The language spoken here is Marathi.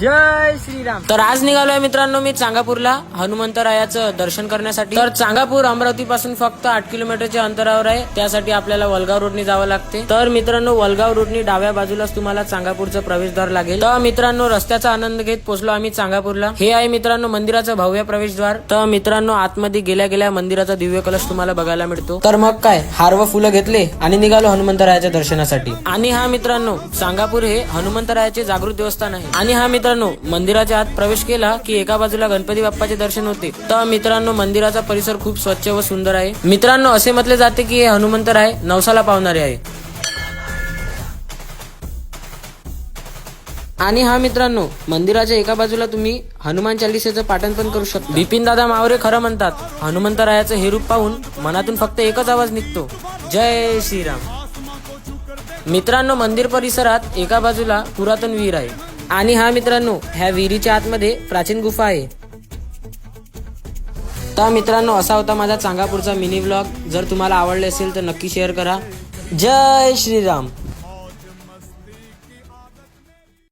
जय श्रीराम. तर आज निघालोय मित्रांनो मी चांगापूरला हनुमंतरायाचं दर्शन करण्यासाठी. तर चांगापूर अमरावती पासून फक्त 8 किलोमीटरच्या अंतरावर आहे. त्यासाठी आपल्याला वलगाव रोडनी जावं लागते. तर मित्रांनो वलगाव रोडनी डाव्या बाजूलाच तुम्हाला चांगापूरचं प्रवेशद्वार लागेल. तर मित्रांनो रस्त्याचा आनंद घेत पोहोचलो आम्ही चांगापूरला. हे आहे मित्रांनो मंदिराचं भव्य प्रवेशद्वार. तर मित्रांनो आतमध्ये गेल्या गेल्या मंदिराचा दिव्य कलश तुम्हाला बघायला मिळतो. तर मग काय हार व फुलं घेतले आणि निघालो हनुमंतरायाच्या दर्शनासाठी. आणि हा मित्रांनो चांगापूर हे हनुमंतरायाचे जागृत देवस्थान आहे. आणि हा मित्रांनो मंदिराच्या आत प्रवेश केला की एका बाजूला गणपती बाप्पाचे दर्शन होते. तर मित्रांनो मंदिराचा परिसर खूप स्वच्छ व सुंदर आहे. मित्रांनो असे म्हटले जाते की हे हनुमंतराय नवसाला पावणारे आहे. आणि हा मित्रांनो मंदिराच्या एका बाजूला तुम्ही हनुमान चालिसेचं पाठण पण करू शकता. बिपिन दादा मावरे खरं म्हणतात हनुमंतरायाचं हे रूप पाहून मनातून फक्त एकच आवाज निघतो, जय श्रीराम. मित्रांनो मंदिर परिसरात एका बाजूला पुरातन विहीर आहे. आणि हा मित्रांनो ह्या विहिरीच्या आतमध्ये प्राचीन गुफा आहे. तर मित्रांनो असा होता माझा चांगापूरचा मिनी व्लॉग. जर तुम्हाला आवडले असेल तर नक्की शेअर करा. जय श्रीराम.